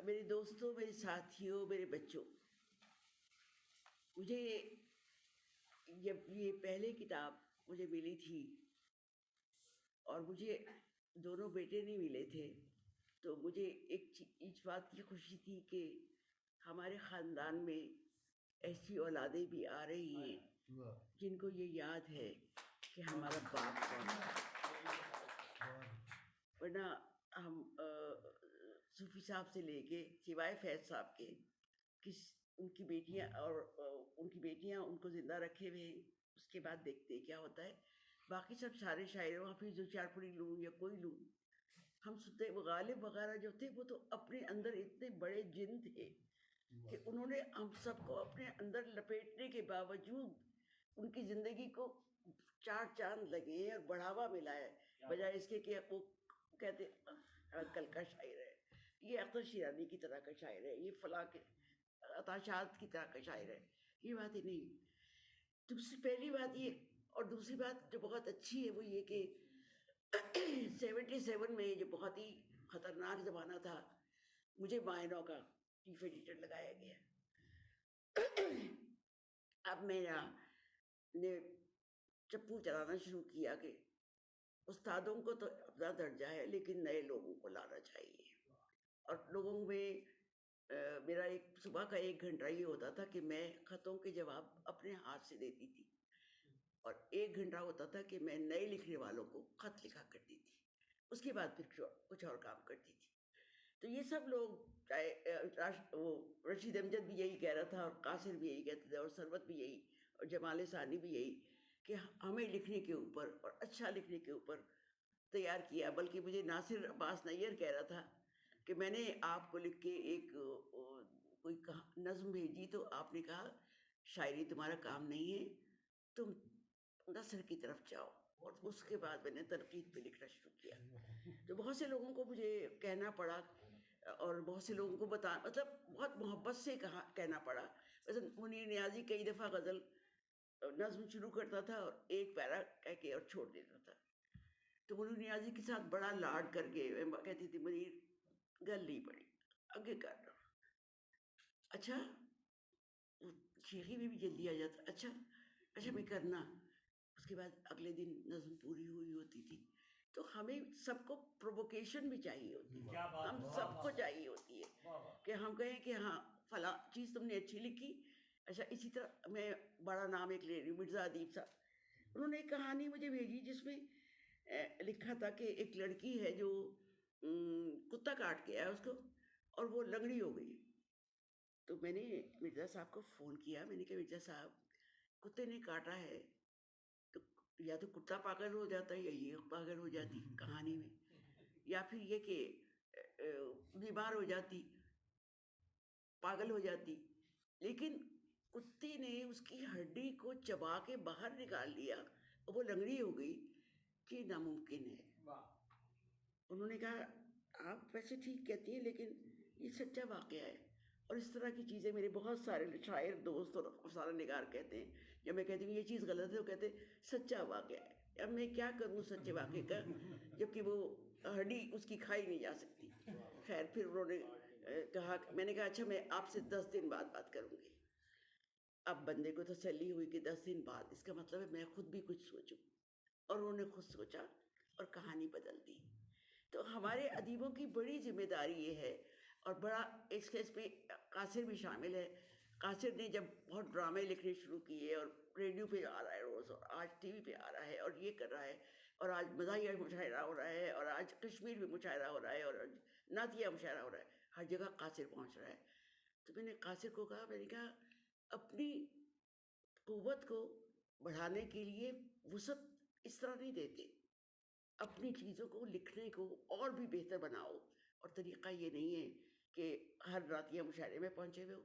میرے دوستوں، میرے ساتھیوں، میرے بچوں، مجھے جب یہ پہلے کتاب مجھے ملی تھی اور مجھے دونوں بیٹے نہیں ملے تھے، تو مجھے اس بات کی خوشی تھی کہ ہمارے خاندان میں ایسی اولادیں بھی آ رہی ہیں جن کو یہ یاد ہے کہ ہمارا باپ کون ہے۔ ورنہ ہم صوفی صاحب سے لے کے سوائے فیض صاحب کے ان کی بیٹیاں اور ان کی بیٹیاں ان کو زندہ رکھے ہوئے ہیں، اس کے بعد دیکھتے کیا ہوتا ہے۔ باقی سب سارے شاعروں، حافظ چارپڑی لوں یا کوئی لوں، ہم سنتے غالب وغیرہ جو تھے وہ تو اپنے اندر اتنے بڑے جن تھے کہ انہوں نے ہم سب کو اپنے اندر لپیٹنے کے باوجود ان کی زندگی کو چار چاند لگے اور بڑھاوا ملا ہے، بجائے اس کے کہ وہ کہتے کل کا شاعر ہے، یہ اختر شیرازی کی طرح کا شاعر ہے، یہ فلاں کے عطا شاد کی طرح کا شاعر ہے۔ یہ بات ہی نہیں۔ دوسری پہلی بات یہ، اور دوسری بات جو بہت اچھی ہے وہ یہ کہ 77 میں جو بہت ہی خطرناک زمانہ تھا، مجھے مائنوں کا چیف ایڈیٹر لگایا گیا۔ اب میرا نے چپو چلانا شروع کیا کہ استادوں کو تو اپنا درجہ ہے لیکن نئے لوگوں کو لانا چاہیے، اور لوگوں میں میرا ایک صبح کا 1 گھنٹہ یہ ہوتا تھا کہ میں خطوں کے جواب اپنے ہاتھ سے دیتی تھی، اور 1 گھنٹہ ہوتا تھا کہ میں نئے لکھنے والوں کو خط لکھا کرتی تھی، اس کے بعد پھر کچھ اور کام کرتی تھی۔ تو یہ سب لوگ، چاہے وہ رشید امجد بھی یہی کہہ رہا تھا، اور قاصر بھی یہی کہتے تھے، اور ثروت بھی یہی، اور جمال ثانی بھی یہی، کہ ہمیں لکھنے کے اوپر اور اچھا لکھنے کے اوپر تیار کیا۔ بلکہ مجھے ناصر عباس نیر کہہ رہا تھا کہ میں نے آپ کو لکھ کے ایک کوئی نظم بھیجی تو آپ نے کہا شاعری تمہارا کام نہیں ہے، تم نثر کی طرف جاؤ، اور اس کے بعد میں نے تنقید پہ لکھنا شروع کیا۔ تو بہت سے لوگوں کو مجھے کہنا پڑا، اور بہت سے لوگوں کو مطلب بہت محبت سے کہنا پڑا۔ مثلا منیر نیازی کئی دفعہ غزل نظم شروع کرتا تھا اور ایک پیرا کہہ کے اور چھوڑ دیتا تھا، تو منیر نیازی کے ساتھ بڑا لاڈ کر کے میں کہتی تھی منیر گل نہیں پڑی، آگے کر رہا۔ اچھا، شیخی میں بھی جلدی آ جاتا، اچھا میں کرنا۔ اس کے بعد اگلے دن نظم پوری ہوئی ہوتی تھی۔ تو ہمیں سب کو پرووکیشن بھی چاہیے ہوتی ہے، ہم سب کو چاہیے ہوتی ہے کہ ہم کہیں کہ ہاں فلاں چیز تم نے اچھی لکھی۔ اچھا، اسی طرح میں بڑا نام ایک لے رہی ہوں، مرزا ادیب صاحب، انہوں نے ایک کہانی مجھے بھیجی جس میں لکھا تھا کہ ایک لڑکی ہے جو کتا کاٹ کے آیا اس کو، اور وہ لنگڑی ہو گئی۔ تو میں نے مرزا صاحب کو فون کیا، میں نے کہا مرزا صاحب کتے نے کاٹا ہے، تو یا تو کتا پاگل ہو جاتا ہے یا یہ پاگل ہو جاتی کہانی میں، یا پھر یہ کہ بیمار ہو جاتی، پاگل ہو جاتی، لیکن کتے نے اس کی ہڈی کو چبا کے باہر نکال لیا اور وہ لنگڑی ہو گئی، کہ ناممکن ہے۔ انہوں نے کہا آپ ویسے ٹھیک کہتی ہیں لیکن یہ سچا واقعہ ہے۔ اور اس طرح کی چیزیں میرے بہت سارے شاعر دوست اور افسانہ نگار کہتے ہیں، جب میں کہتی ہوں یہ چیز غلط ہے، وہ کہتے ہیں سچا واقعہ ہے۔ اب میں کیا کروں سچے واقعے کا، جبکہ وہ ہڈی اس کی کھائی نہیں جا سکتی۔ خیر، پھر انہوں نے کہا، میں نے کہا اچھا میں آپ سے 10 دن بعد بات کروں گی۔ اب بندے کو تسلی ہوئی کہ 10 دن بعد، اس کا مطلب ہے میں خود بھی کچھ سوچوں، اور انہوں نے خود سوچا اور کہانی بدل دی۔ تو ہمارے ادیبوں کی بڑی ذمہ داری یہ ہے، اور بڑا اس میں قاصر بھی شامل ہے۔ قاصر نے جب بہت ڈرامے لکھنے شروع کیے، اور ریڈیو پہ آ رہا ہے روز، اور آج ٹی وی پہ آ رہا ہے، اور یہ کر رہا ہے، اور آج مزاحیہ مشاعرہ ہو رہا ہے، اور آج کشمیر میں مشاعرہ ہو رہا ہے، اور نعتیہ مشاعرہ ہو رہا ہے، ہر جگہ قاصر پہنچ رہا ہے۔ تو میں نے قاصر کو کہا، میں نے کہا اپنی قوت کو بڑھانے کے لیے وسعت اس طرح نہیں دیتے، اپنی چیزوں کو لکھنے کو اور بھی بہتر بناؤ، اور طریقہ یہ نہیں ہے کہ ہر نعتیہ مشاعرے میں پہنچے ہوئے ہو،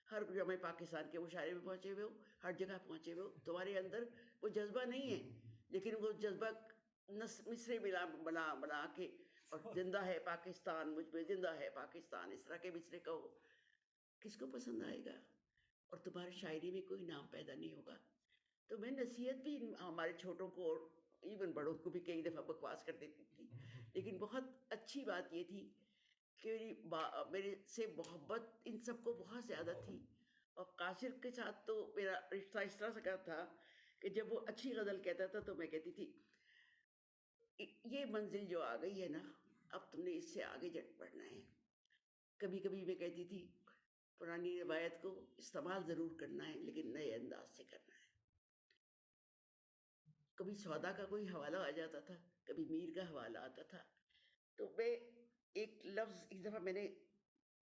ہر جامع پاکستان کے مشاعرے میں پہنچے ہوئے ہو، ہر جگہ پہنچے ہوئے ہو، تمہارے اندر وہ جذبہ نہیں ہے، لیکن وہ جذبہ مصرے بنا کے، اور زندہ ہے پاکستان مجھ میں، زندہ ہے پاکستان، اس طرح کے مصرے کہو، کس کو پسند آئے گا؟ اور تمہاری شاعری میں کوئی نام پیدا نہیں ہوگا۔ تو میں نصیحت بھی ہمارے چھوٹوں کو اور ایون بڑوں کو بھی کئی دفعہ بکواس کر دیتی تھی، لیکن بہت اچھی بات یہ تھی کہ میرے سے محبت ان سب کو بہت زیادہ تھی. اور قاصر کے ساتھ تو میرا رشتہ اس طرح سے کا تھا کہ جب وہ اچھی غزل کہتا تھا تو میں کہتی تھی یہ منزل جو آ گئی ہے نا، اب تم نے اس سے آگے جٹ پڑنا ہے. کبھی کبھی میں کہتی تھی پرانی روایت کو استعمال ضرور کرنا ہے لیکن نئے انداز سے کرنا ہے. کبھی سودا کا کوئی حوالہ آ جاتا تھا، کبھی میر کا حوالہ آتا تھا، تو میں ایک لفظ ایک دفعہ میں نے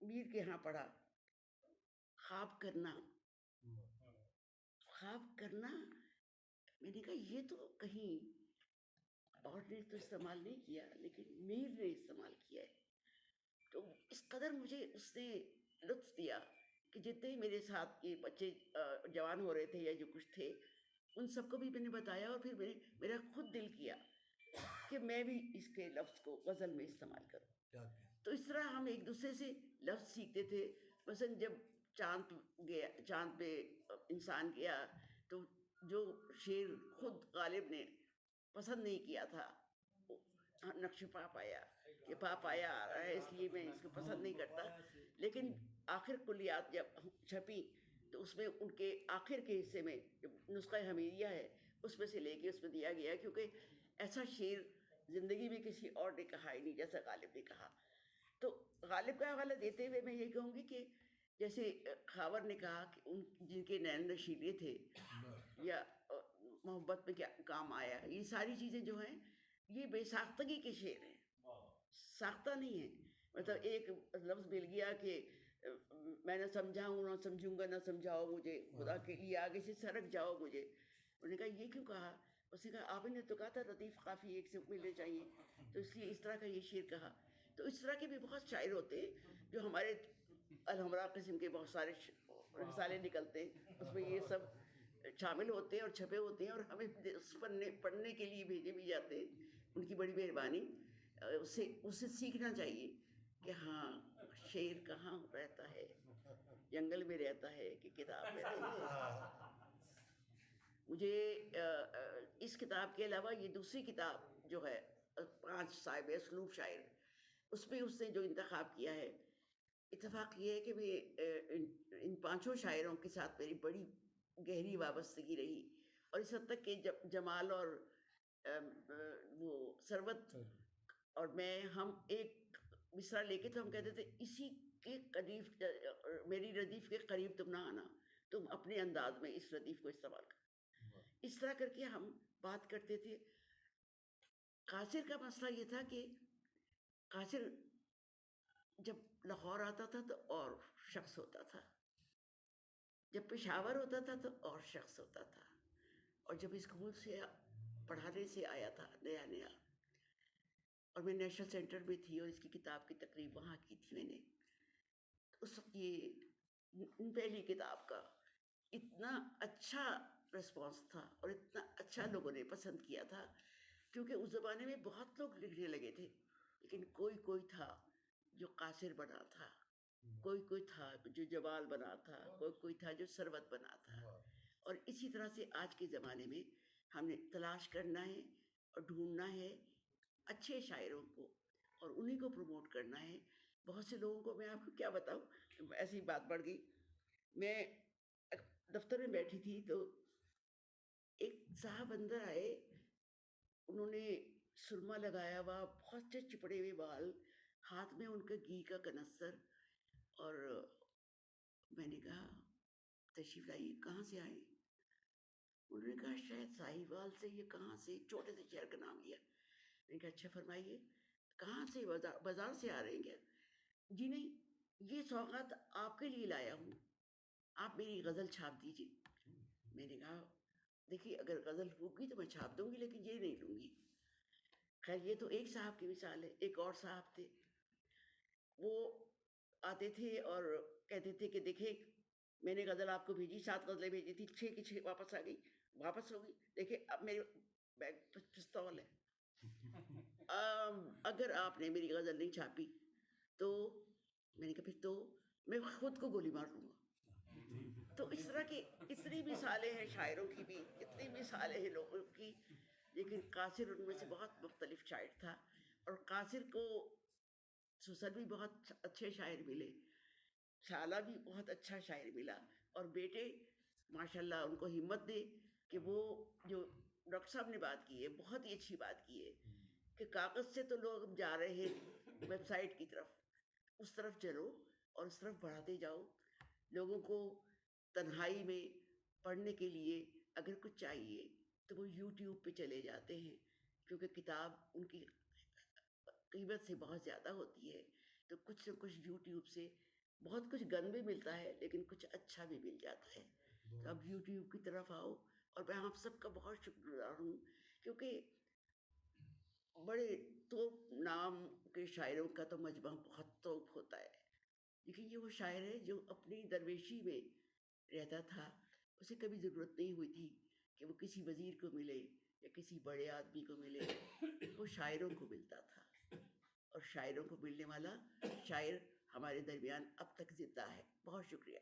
میر کے ہاں پڑھا، خواب کرنا. خواب کرنا، میں نے کہا یہ تو کہیں اور نے تو استعمال نہیں کیا لیکن میر نے استعمال کیا ہے. تو اس قدر مجھے اس نے لطف دیا کہ جتنے ہی میرے ساتھ یہ بچے جوان ہو رہے تھے یا جو کچھ تھے ان سب کو بھی میں نے بتایا، اور پھر میرا خود دل کیا کہ میں بھی اس کے لفظ کو غزل میں استعمال کروں. تو اس طرح ہم ایک دوسرے سے لفظ سیکھتے تھے. مثلا جب چاند پہ انسان گیا تو جو شعر خود غالب نے پسند نہیں کیا تھا، نقش پاپ آیا کہ پاپ آیا آ رہا ہے اس لیے میں اس کو پسند نہیں کرتا، لیکن آخر کلیات جب چھپی تو اس میں ان کے آخر کے حصے میں جو نسخہ حمیدیہ ہے اس میں سے لے کے اس میں دیا گیا، کیونکہ ایسا شعر زندگی میں کسی اور نے کہا ہی نہیں جیسا غالب نے کہا. تو غالب کا حوالہ دیتے ہوئے میں یہ کہوں گی کہ جیسے خاور نے کہا کہ ان جن کے نین نشیلے تھے یا محبت میں کیا کام آیا، یہ ساری چیزیں جو ہیں یہ بے ساختگی کے شعر ہیں، ساختہ نہیں ہیں. مطلب ایک لفظ مل گیا کہ میں نہ سمجھاؤں نہ سمجھوں گا نہ سمجھاؤ مجھے، خدا کے لیے آگے سے سرک جاؤ مجھے. انہوں نے کہا یہ کیوں کہا؟ اس نے کہا آپ نے تو کہا تھا لطیف قافی ایک سے ملنے چاہیے، تو اس لیے اس طرح کا یہ شعر کہا. تو اس طرح کے بھی بہت شاعر ہوتے ہیں جو ہمارے الحمرا قسم کے بہت سارے رسالے نکلتے ہیں، اس میں یہ سب شامل ہوتے ہیں اور چھپے ہوتے ہیں، اور ہمیں اس پڑھنے کے لیے بھیجے بھی جاتے ہیں. ان کی بڑی مہربانی. اس سے سیکھنا چاہیے کہ ہاں شعر کہاں رہتا ہے، جنگل میں رہتا ہے کہ کتاب میں رہتا ہے. مجھے اس کتاب کے علاوہ یہ دوسری کتاب جو ہے 5 صاحب اسلوب شاعر، اس میں اس نے جو انتخاب کیا ہے، اتفاق یہ ہے کہ میں ان 5 شاعروں کے ساتھ میری بڑی گہری وابستگی رہی، اور اس حد تک کہ جمال اور وہ ثروت اور میں ہم ایک مصرع لے کے تو ہم کہتے تھے اسی کے قریب، میری ردیف کے قریب تم نہ آنا، تم اپنے انداز میں اس ردیف کو استعمال کر. اس طرح کر کے ہم بات کرتے تھے. قاصر کا مسئلہ یہ تھا کہ قاصر جب لاہور آتا تھا تو اور شخص ہوتا تھا، جب پشاور ہوتا تھا تو اور شخص ہوتا تھا، اور جب اسکول سے پڑھانے سے آیا تھا نیا اور میں نیشنل سینٹر میں تھی اور اس کی کتاب کی تقریب وہاں کی تھی میں نے، اس وقت یہ پہلی کتاب کا اتنا اچھا رسپانس تھا اور اتنا اچھا لوگوں نے پسند کیا تھا، کیونکہ اس زمانے میں بہت لوگ لکھنے لگے تھے لیکن کوئی تھا جو قاصر بنا تھا، کوئی تھا جو جمال بنا تھا، کوئی تھا جو ثروت بنا تھا. اور اسی طرح سے آج کے زمانے میں ہم نے تلاش کرنا ہے اور ڈھونڈنا ہے اچھے شاعروں کو اور انہیں کو پروموٹ کرنا ہے. بہت سے لوگوں کو میں آپ کو کیا بتاؤں، ایسی بات بڑھ گئی. میں دفتر میں بیٹھی تھی تو ایک صاحب اندر آئے، انہوں نے سرما لگایا ہوا، بہت سے چپڑے ہوئے بال، ہاتھ میں ان کا گھی کا کنستر، اور میں نے کہا تشریف لائیے، کہاں سے آئے؟ انہوں نے کہا شاید ساہیوال سے. یہ کہاں سے؟ چھوٹے سے شہر کا نام لیا. میں نے کہا اچھا فرمائیے کہاں سے؟ بازار سے آ رہے ہیں کیا؟ جی نہیں، یہ سوغات آپ کے لیے لایا ہوں، آپ میری غزل چھاپ دیجیے. میں نے کہا دیکھیے اگر غزل ہوگی تو میں چھاپ دوں گی لیکن یہ نہیں لوں گی. خیر یہ تو ایک صاحب کی مثال ہے. ایک اور صاحب تھے، وہ آتے تھے اور کہتے تھے کہ دیکھیں میں نے غزل آپ کو بھیجی، 7 غزلیں بھیجی تھی، 6 کی 6 واپس آ گئی، واپس ہوگی، دیکھیں اب میرے بیگ پستول ہے، اگر آپ نے میری غزل نہیں چھاپی تو میں نے کہا پھر تو میں خود کو گولی مار لوں گا. تو اس طرح کی اتنی مثالیں ہیں شاعروں کی بھی، اتنی مثالیں ہیں لوگوں کی، لیکن قاصر ان میں سے بہت مختلف شاعر تھا. اور قاصر کو سسر بھی بہت اچھے شاعر ملے، شالہ بھی بہت اچھا شاعر ملا، اور بیٹے ماشاءاللہ ان کو ہمت دے کہ وہ جو ڈاکٹر صاحب نے بات کی ہے بہت ہی اچھی بات کی ہے کہ کاغذ سے تو لوگ اب جا رہے ہیں ویب سائٹ کی طرف، اس طرف چلو اور اس طرف بڑھاتے جاؤ. لوگوں کو تنہائی میں پڑھنے کے لیے اگر کچھ چاہیے تو وہ یوٹیوب پہ چلے جاتے ہیں، کیونکہ کتاب ان کی قیمت سے بہت زیادہ ہوتی ہے، تو کچھ نہ کچھ یوٹیوب سے بہت کچھ گند بھی ملتا ہے لیکن کچھ اچھا بھی مل جاتا ہے. تو اب یوٹیوب کی طرف آؤ، اور میں آپ سب کا بہت شکر گزار ہوں کیونکہ بڑے توپ نام کے شاعروں کا تو مجمع بہت توپ ہوتا ہے، لیکن یہ وہ شاعر ہے جو اپنی درویشی میں رہتا تھا، اسے کبھی ضرورت نہیں ہوئی تھی کہ وہ کسی وزیر کو ملے یا کسی بڑے آدمی کو ملے، وہ شاعروں کو ملتا تھا، اور شاعروں کو ملنے والا شاعر ہمارے درمیان اب تک زندہ ہے. بہت شکریہ.